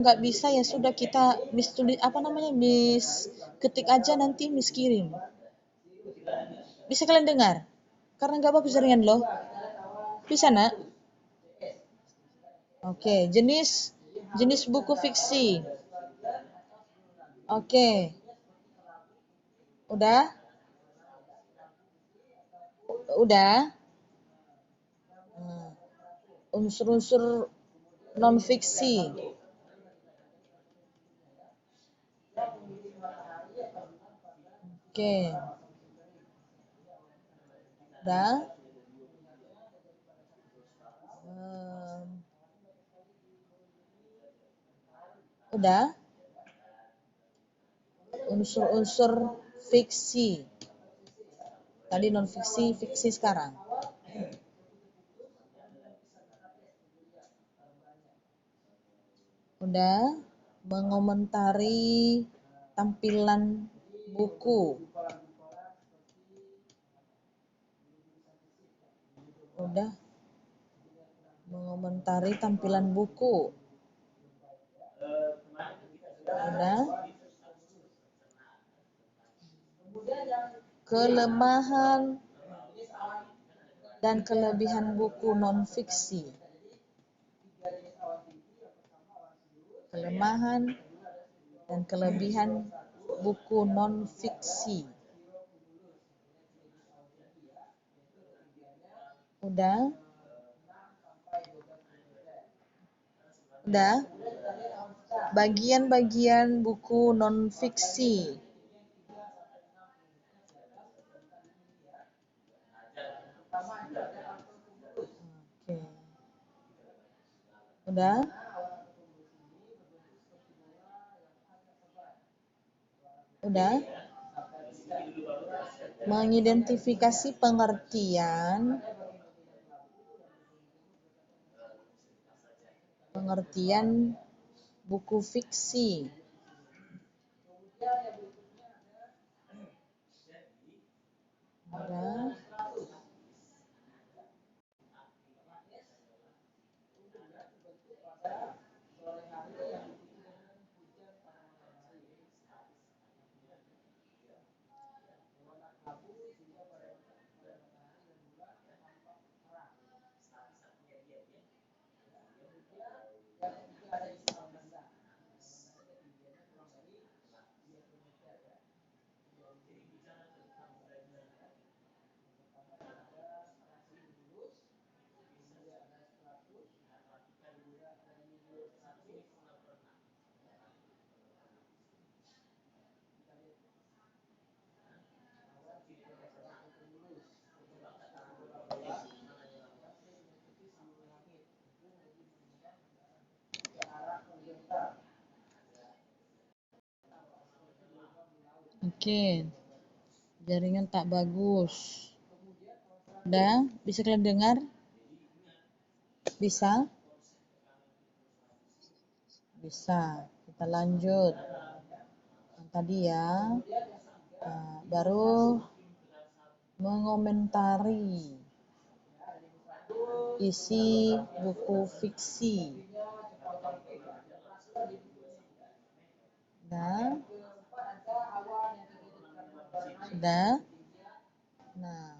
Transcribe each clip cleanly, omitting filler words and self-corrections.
nggak bisa ya sudah kita tulis apa namanya ketik aja nanti kirim. Bisa kalian dengar? Karena nggak bagus jaringan loh. Bisa nak? Oke, jenis buku fiksi. Oke, udah? Udah? Unsur-unsur non fiksi. Oke, udah? Udah? Unsur-unsur fiksi. Tadi non fiksi, fiksi sekarang. Udah? Mengomentari tampilan buku. Udah? Mengomentari tampilan buku. Udah? Kelemahan dan kelebihan buku non-fiksi. Kelemahan dan kelebihan buku non-fiksi. Udah? Udah? Bagian-bagian buku non-fiksi. Oke. Udah? Udah? Mengidentifikasi pengertian buku fiksi. Udah? Oke. Jaringan tak bagus. Udah? Bisa kalian dengar? Bisa? Bisa. Kita lanjut. Yang tadi ya. Baru mengomentari isi buku fiksi. Nah, sudah. Nah,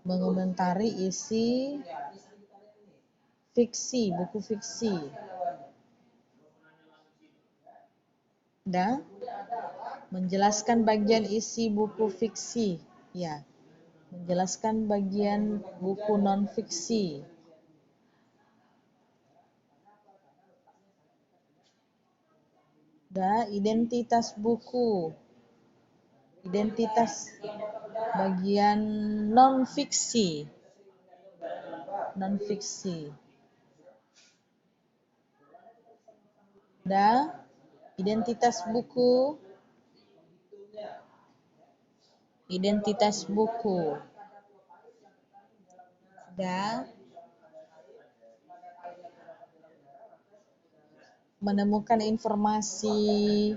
mengomentari isi fiksi, buku fiksi. Udah? Menjelaskan bagian isi buku fiksi. Ya. Menjelaskan bagian buku non-fiksi. Udah? Identitas buku. Identitas bagian non-fiksi. Non-fiksi. Udah? Identitas buku. Identitas buku. Udah? Menemukan informasi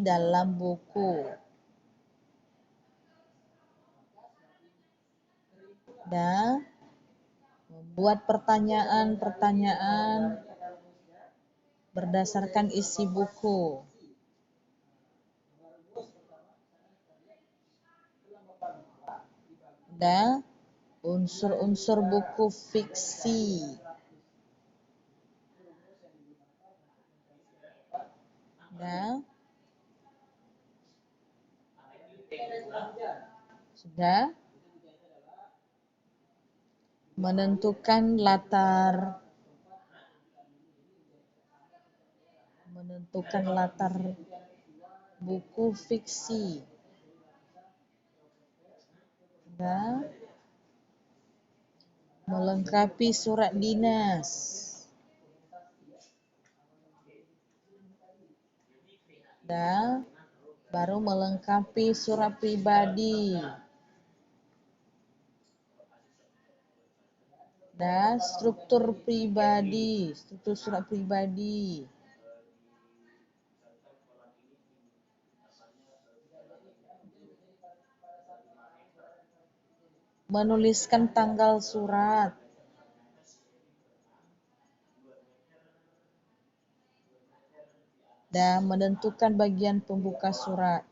dalam buku. Dan membuat pertanyaan-pertanyaan berdasarkan isi buku. Dan unsur-unsur buku fiksi. Dan sudah menentukan latar buku fiksi. Dan melengkapi surat dinas. Dan baru melengkapi surat pribadi. Dan struktur surat pribadi. Menuliskan tanggal surat. Dan menentukan bagian pembuka surat.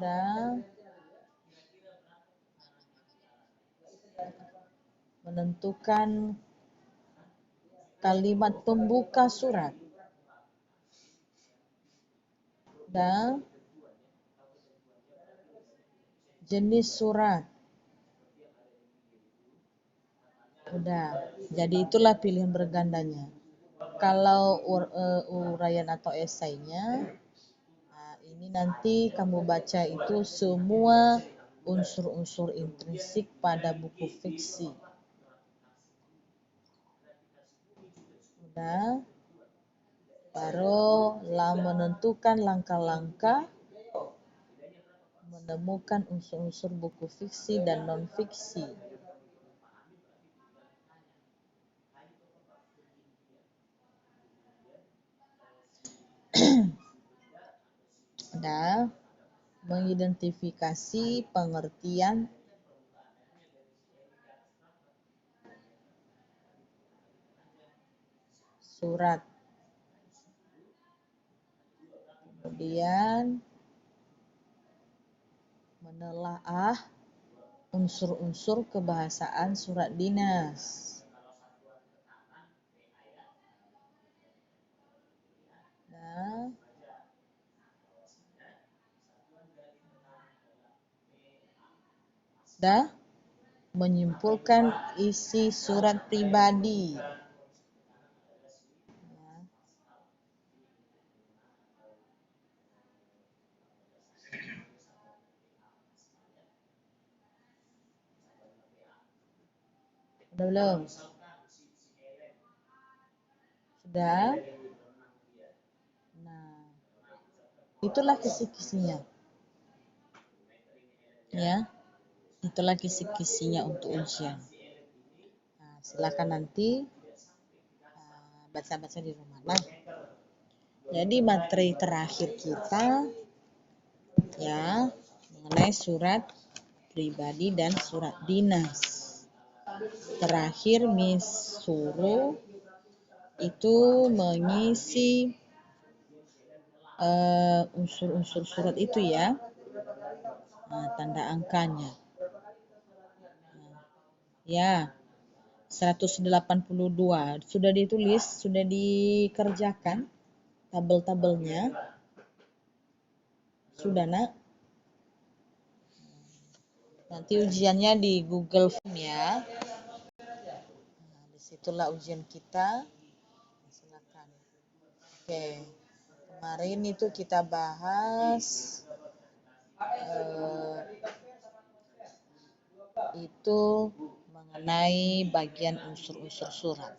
Dan menentukan kalimat pembuka surat. Dan jenis surat. Udah, jadi itulah pilihan bergandanya. Kalau uraian atau esainya, ini nanti kamu baca itu semua unsur-unsur intrinsik pada buku fiksi. Udah, baru menentukan langkah-langkah menemukan unsur-unsur buku fiksi dan non-fiksi. Dan mengidentifikasi pengertian surat. Kemudian menelaah unsur-unsur kebahasaan surat dinas. Dan menyimpulkan isi surat pribadi. Udah belum? Sudah? Nah, itulah kisi-kisinya. Ya, itulah kisi-kisinya untuk ujian. Nah, silakan nanti baca-baca di rumah. Nah, jadi materi terakhir kita ya mengenai surat pribadi dan surat dinas. Terakhir Miss suruh itu mengisi unsur-unsur surat itu ya. Nah, tanda angkanya. Ya, 182. Sudah ditulis, sudah dikerjakan tabel-tabelnya. Sudah, Nak? Nanti ujiannya di Google Form ya. Nah, disitulah ujian kita. Silakan. Oke. Kemarin itu kita bahas itu mengenai bagian unsur-unsur surat.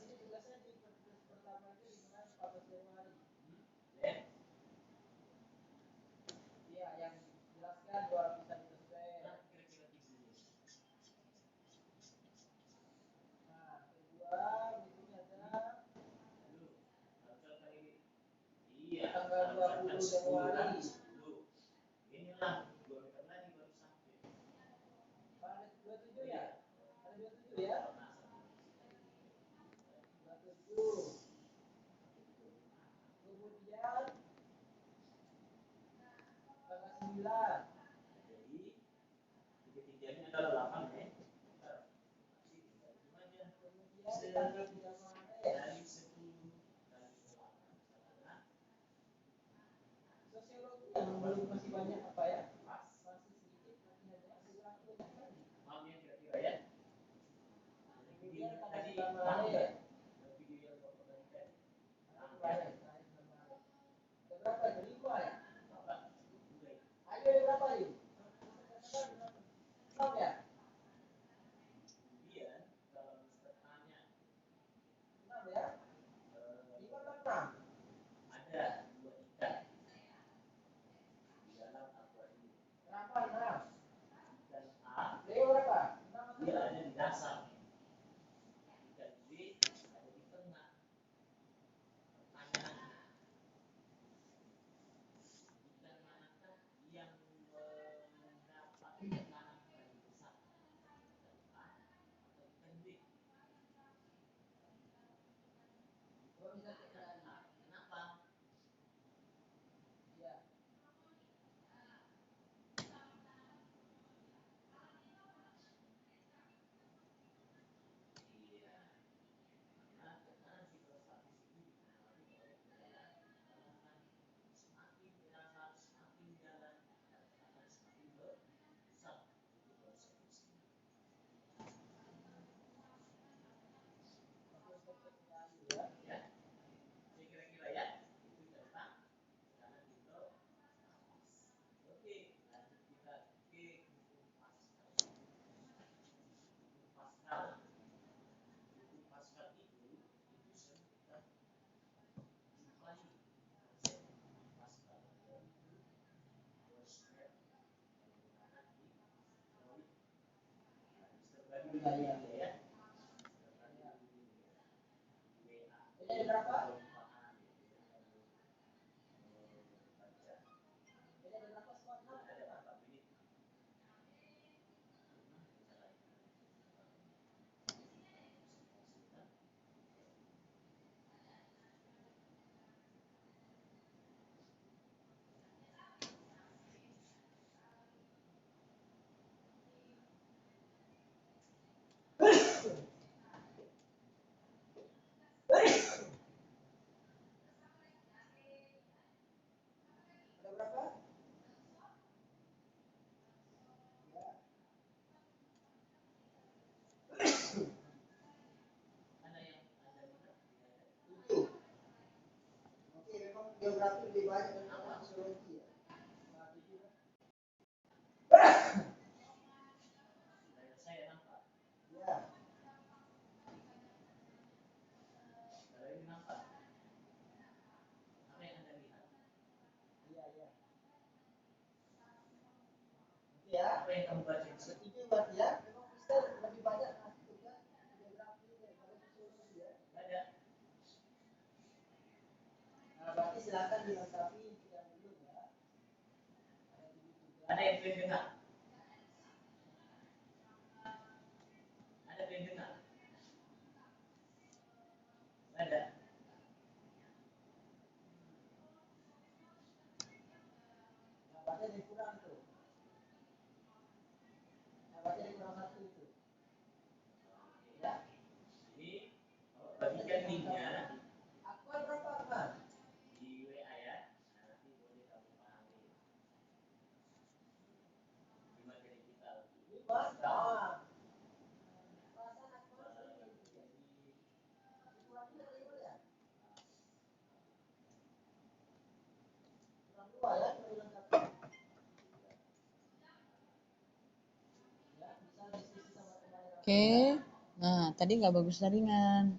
Oke, nah tadi nggak bagus jaringan.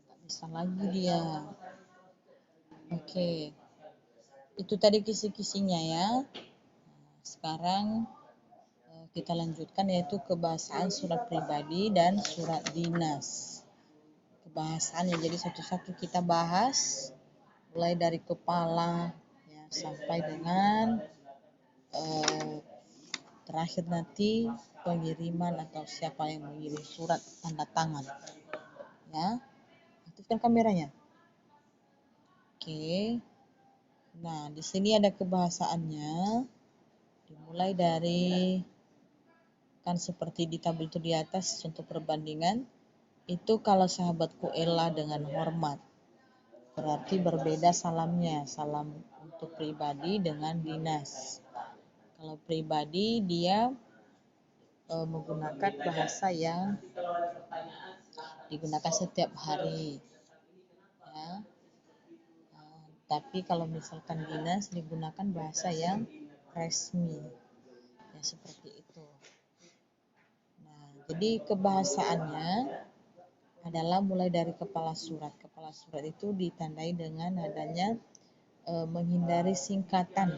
Tak bisa lagi dia. Oke, itu tadi kisi-kisinya ya. Sekarang kita lanjutkan yaitu kebahasaan surat pribadi dan surat dinas. Kebahasaannya jadi satu-satu kita bahas mulai dari kepala ya, sampai dengan terakhir nanti pengiriman atau siapa yang mengirim surat tanda tangan ya. Aktifkan kameranya. Oke, Nah, di sini ada kebahasaannya, dimulai dari, kan seperti di tabel itu di atas contoh perbandingan, itu kalau sahabatku Ella dengan hormat, berarti berbeda salamnya, salam untuk pribadi dengan dinas. Kalau pribadi dia menggunakan bahasa yang digunakan setiap hari, ya. Tapi kalau misalkan dinas digunakan bahasa yang resmi, ya seperti itu. Nah, jadi kebahasaannya adalah mulai dari kepala surat. Kepala surat itu ditandai dengan adanya menghindari singkatan.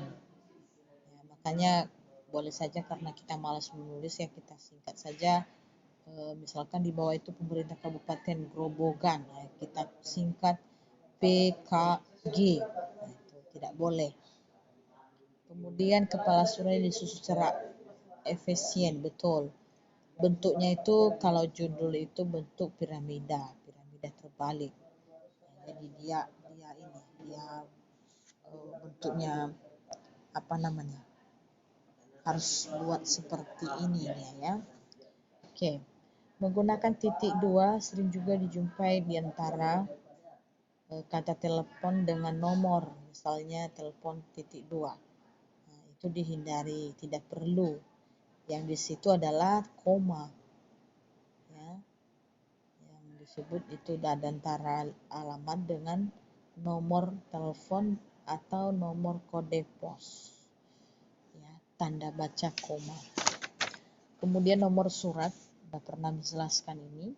Ya, makanya boleh saja karena kita malas menulis ya kita singkat saja. Misalkan di bawah itu pemerintah Kabupaten Grobogan, ya, kita singkat PKG. Nah, itu tidak boleh. Kemudian kepala surat disusun secara efisien, betul. Bentuknya itu kalau judul itu bentuk piramida terbalik. Jadi dia bentuknya apa namanya? Harus buat seperti ini ya. Oke. Menggunakan titik dua sering juga dijumpai di antara kata telepon dengan nomor, misalnya telepon titik dua. Nah, itu dihindari, tidak perlu. Yang di situ adalah koma. Ya. Yang disebut itu ada antara alamat dengan nomor telepon atau nomor kode pos. Ya, tanda baca koma. Kemudian nomor surat, sudah pernah menjelaskan ini.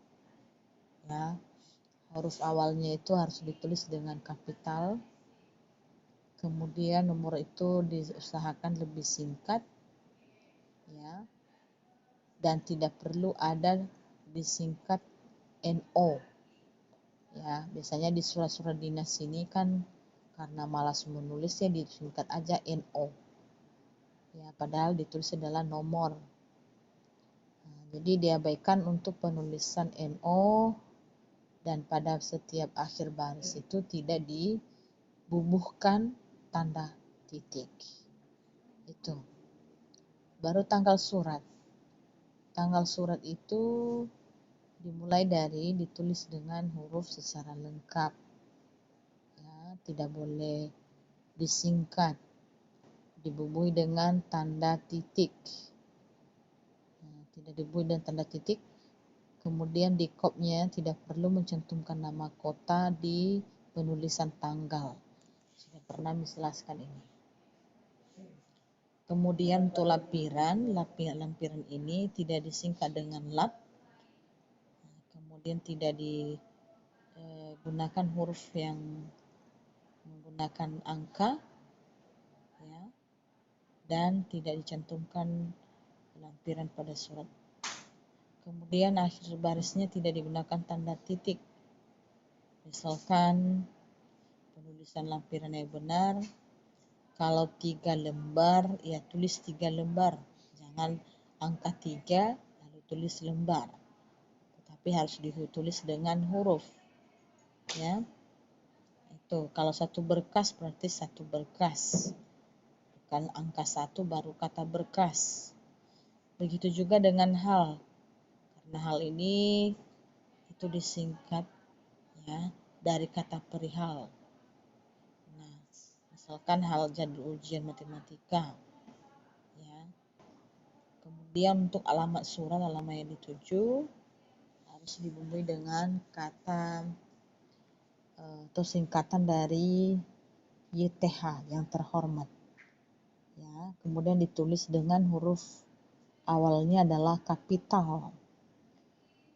Ya, huruf awalnya itu harus ditulis dengan kapital. Kemudian nomor itu diusahakan lebih singkat, ya, dan tidak perlu ada disingkat NO. Ya, biasanya di surat-surat dinas ini kan karena malas menulis ya disingkat aja NO. Ya, padahal ditulis adalah nomor. Nah, jadi diabaikan untuk penulisan NO dan pada setiap akhir baris itu tidak dibubuhkan tanda titik. Itu. Baru tanggal surat. Tanggal surat itu dimulai dari ditulis dengan huruf secara lengkap. Ya, tidak boleh disingkat. Dibubuhi dengan tanda titik. Nah, tidak dibubuhi dengan tanda titik. Kemudian di kopnya tidak perlu mencantumkan nama kota di penulisan tanggal. Sudah pernah menjelaskan ini. Kemudian untuk lampiran ini tidak disingkat dengan lap. Kemudian tidak digunakan huruf yang menggunakan angka, ya, dan tidak dicantumkan lampiran pada surat. Kemudian akhir barisnya tidak digunakan tanda titik. Misalkan penulisan lampiran yang benar, kalau 3 lembar, ya tulis 3 lembar. Jangan angka 3 lalu tulis lembar. Tetapi harus ditulis dengan huruf. Ya. Itu kalau satu berkas berarti satu berkas. Bukan angka 1 baru kata berkas. Begitu juga dengan hal. Karena hal ini itu disingkat ya dari kata perihal. Nah, misalkan hal jadwal ujian matematika, ya. Kemudian untuk alamat surat, alamat yang dituju harus dibumbui dengan kata atau singkatan dari YTH yang terhormat. Ya, kemudian ditulis dengan huruf awalnya adalah kapital.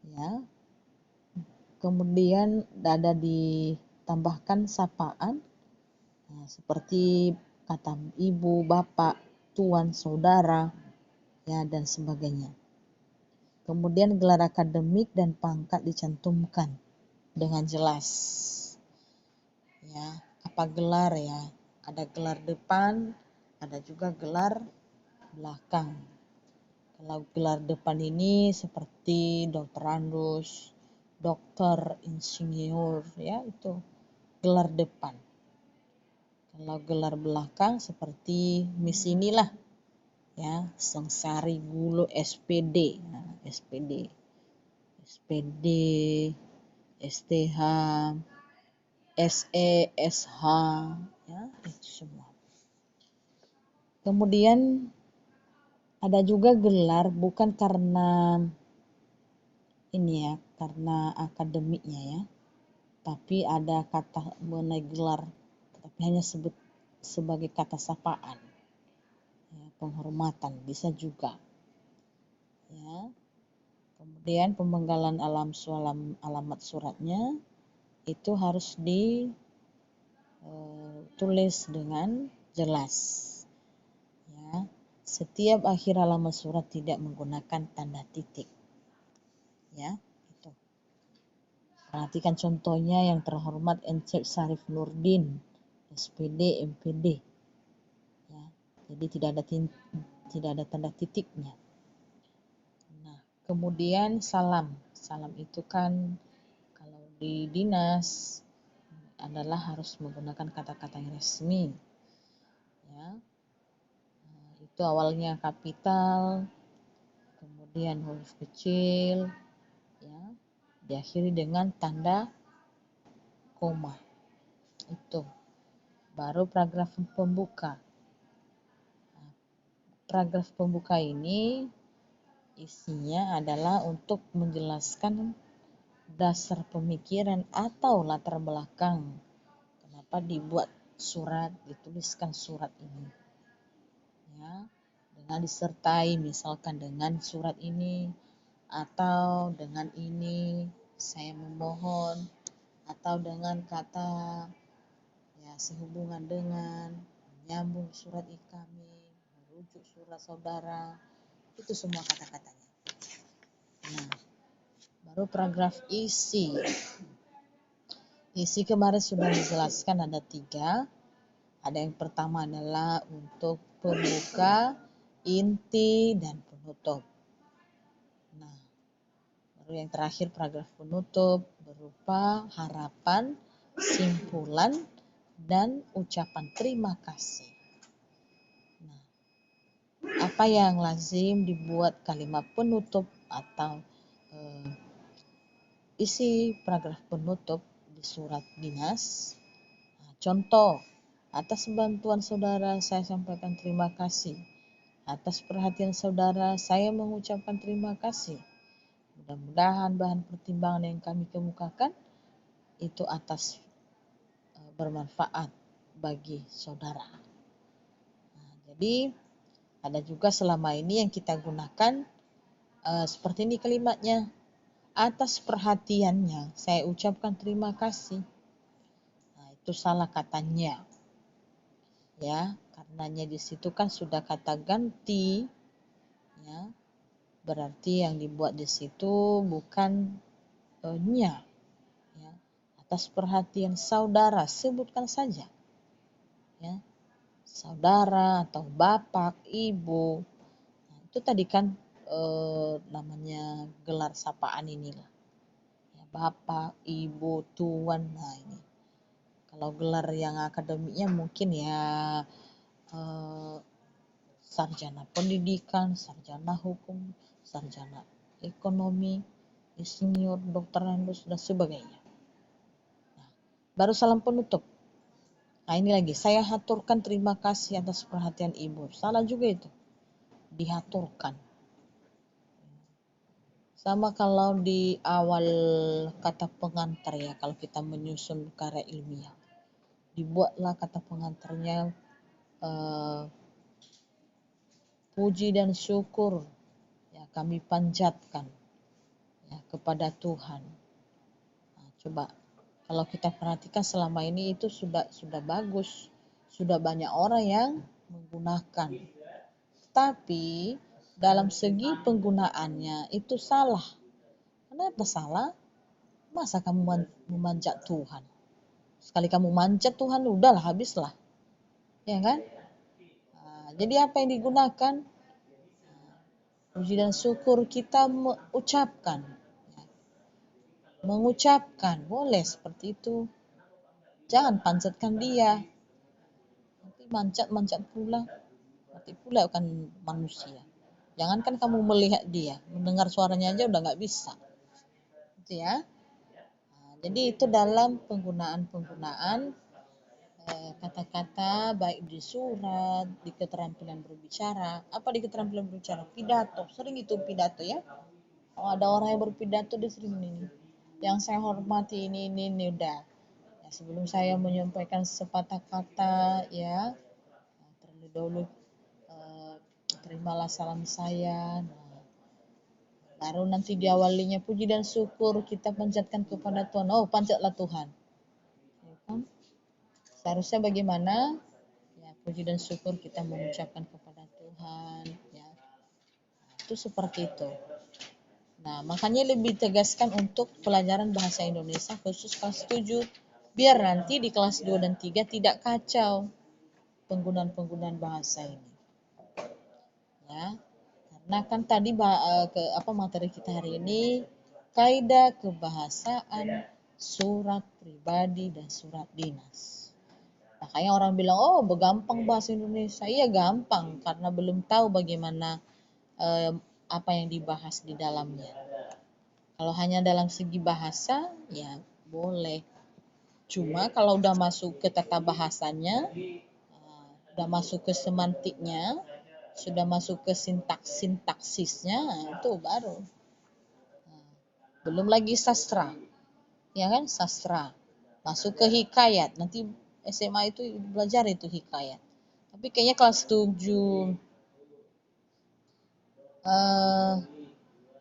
Ya. Kemudian ada ditambahkan sapaan. Nah, seperti kata ibu, bapak, tuan, saudara, ya dan sebagainya. Kemudian gelar akademik dan pangkat dicantumkan dengan jelas. Ya, apa gelar ya? Ada gelar depan, ada juga gelar belakang. Kalau gelar depan ini seperti doktorandus, dokter, insinyur, ya itu gelar depan. Kalau gelar belakang seperti Miss inilah, ya, Sengsari Gulo SPD, nah, SPD, SPD, STH, SE, SH, ya, itu semua. Kemudian ada juga gelar bukan karena ini ya, karena akademiknya ya, tapi ada kata mengenai gelar, tapi hanya sebut sebagai kata sapaan, ya, penghormatan bisa juga, ya. Kemudian pemenggalan alamat suratnya itu harus ditulis dengan jelas, ya. Setiap akhir alamat surat tidak menggunakan tanda titik, ya. Itu. Perhatikan contohnya yang terhormat Encik Syarif Nurdin, SPD, MPD, ya. Jadi tidak ada tanda titiknya. Nah, kemudian salam. Salam itu kan kalau di dinas adalah harus menggunakan kata-kata yang resmi, ya. Itu awalnya kapital, kemudian huruf kecil, ya, diakhiri dengan tanda koma. Itu baru paragraf pembuka. Paragraf pembuka ini isinya adalah untuk menjelaskan dasar pemikiran atau latar belakang kenapa dibuat surat, dituliskan surat ini, ya, dengan disertai misalkan dengan surat ini atau dengan ini saya memohon, atau dengan kata ya sehubungan dengan, menyambung surat kami, merujuk surat saudara, itu semua kata-katanya. Nah, baru paragraf isi. Isi kemarin sudah dijelaskan ada 3. Ada yang pertama adalah untuk pembuka, inti, dan penutup. Nah, baru yang terakhir paragraf penutup berupa harapan, simpulan, dan ucapan terima kasih. Nah, apa yang lazim dibuat kalimat penutup atau isi paragraf penutup di surat dinas? Nah, contoh, atas bantuan saudara saya sampaikan terima kasih. Atas perhatian saudara saya mengucapkan terima kasih. Mudah-mudahan bahan pertimbangan yang kami kemukakan itu atas bermanfaat bagi saudara. Nah, jadi ada juga selama ini yang kita gunakan seperti ini kalimatnya. Atas perhatiannya saya ucapkan terima kasih. Nah, itu salah katanya. Ya, karenanya di situ kan sudah kata ganti, ya. Berarti yang dibuat di situ bukan nya, ya. Atas perhatian saudara sebutkan saja, ya. Saudara atau bapak, ibu. Nah, itu tadi kan namanya gelar sapaan inilah. Ya, bapak, ibu, tuan. Nah, ini. Kalau gelar yang akademiknya mungkin ya sarjana pendidikan, sarjana hukum, sarjana ekonomi, insinyur, dokter andus, dan sebagainya. Nah, baru salam penutup. Nah, ini lagi, saya haturkan terima kasih atas perhatian ibu. Salah juga itu, dihaturkan. Sama kalau di awal kata pengantar ya, kalau kita menyusun karya ilmiah, dibuatlah kata pengantarnya puji dan syukur ya kami panjatkan ya kepada Tuhan. Nah, coba kalau kita perhatikan selama ini itu sudah bagus, sudah banyak orang yang menggunakan. Tapi dalam segi penggunaannya itu salah. Kenapa salah? Masa kamu memanjat Tuhan? Sekali kamu manjat Tuhan, udahlah habislah, ya kan? Nah, jadi apa yang digunakan? Puji dan syukur kita mengucapkan, boleh seperti itu. Jangan panjatkan dia. mancat pula. Mati pula kan manusia. Jangankan kamu melihat dia, mendengar suaranya aja udah nggak bisa. Gitu ya. Nah, jadi itu dalam penggunaan kata-kata baik di surat, di keterampilan berbicara. Apa di keterampilan berbicara? Pidato. Sering itu pidato ya. Kalau ada orang yang berpidato dia sering ini. Yang saya hormati ini udah. Ya, sebelum saya menyampaikan sepatah kata ya, terlebih dahulu terimalah salam saya. Nah, baru nanti diawalinya puji dan syukur kita panjatkan kepada Tuhan. Oh, panjatlah Tuhan. Ya kan? Seharusnya bagaimana? Ya, puji dan syukur kita mengucapkan kepada Tuhan. Ya, itu seperti itu. Nah, makanya lebih tegaskan untuk pelajaran bahasa Indonesia khusus kelas 7. Biar nanti di kelas 2 dan 3 tidak kacau penggunaan bahasa ini. Ya, karena kan tadi materi kita hari ini kaidah kebahasaan surat pribadi dan surat dinas. Makanya orang bilang, oh gampang bahasa Indonesia. Iya gampang, karena belum tahu bagaimana apa yang dibahas di dalamnya. Kalau hanya dalam segi bahasa, ya boleh. Cuma kalau udah masuk ke tata bahasanya, udah masuk ke semantiknya, sudah masuk ke sintaksisnya, itu baru. Belum lagi sastra, ya kan, sastra. Masuk ke hikayat, nanti SMA itu belajar itu hikayat. Tapi kayaknya kelas 7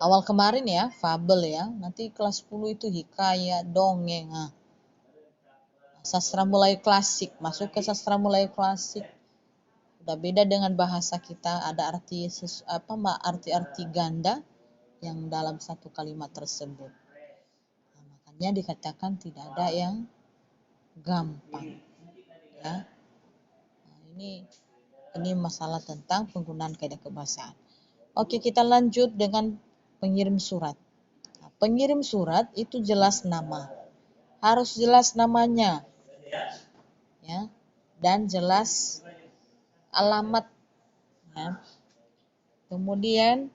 awal kemarin ya, fabel ya. Nanti kelas 10 itu hikayat, dongeng. Nah, sastra mulai klasik, masuk ke sastra mulai klasik. Udah beda dengan bahasa kita, ada arti ganda yang dalam satu kalimat tersebut. Nah, makanya dikatakan tidak ada yang gampang. Ya. Nah, ini masalah tentang penggunaan kaidah kebahasaan. Oke, kita lanjut dengan pengirim surat. Nah, pengirim surat itu jelas nama. Harus jelas namanya. Ya. Dan jelas alamat. Ya. Kemudian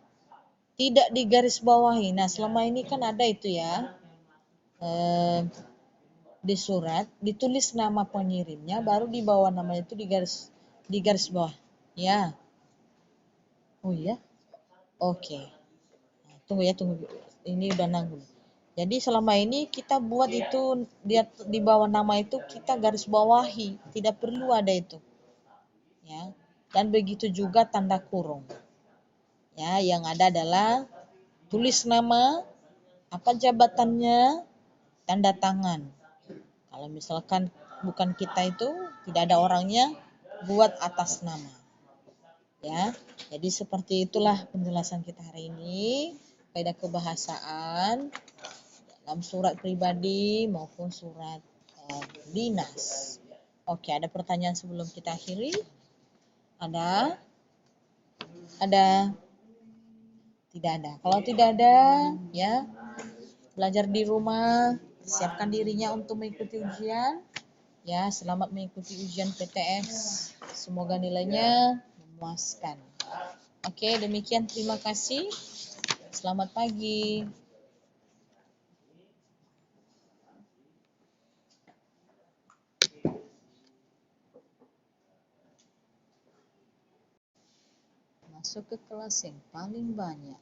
tidak digarisbawahi. Nah, selama ini kan ada itu ya. Di surat ditulis nama pengirimnya, baru di bawah namanya itu digaris bawah. Ya. Oh iya. Oke. Nah, tunggu. Ini udah nanggung. Jadi selama ini kita buat itu di bawah nama itu kita garis bawahi, tidak perlu ada itu. Ya. Dan begitu juga tanda kurung. Ya, yang ada adalah tulis nama, apa jabatannya, tanda tangan. Kalau misalkan bukan kita itu, tidak ada orangnya, buat atas nama. Ya, jadi seperti itulah penjelasan kita hari ini, kaidah kebahasaan dalam surat pribadi maupun surat dinas. Oke, ada pertanyaan sebelum kita akhiri? Ada? Tidak ada. Kalau tidak ada, ya belajar di rumah, siapkan dirinya untuk mengikuti ujian. Ya, selamat mengikuti ujian PTS. Semoga nilainya memuaskan. Oke, demikian, terima kasih. Selamat pagi. Masuk ke kelas yang paling banyak.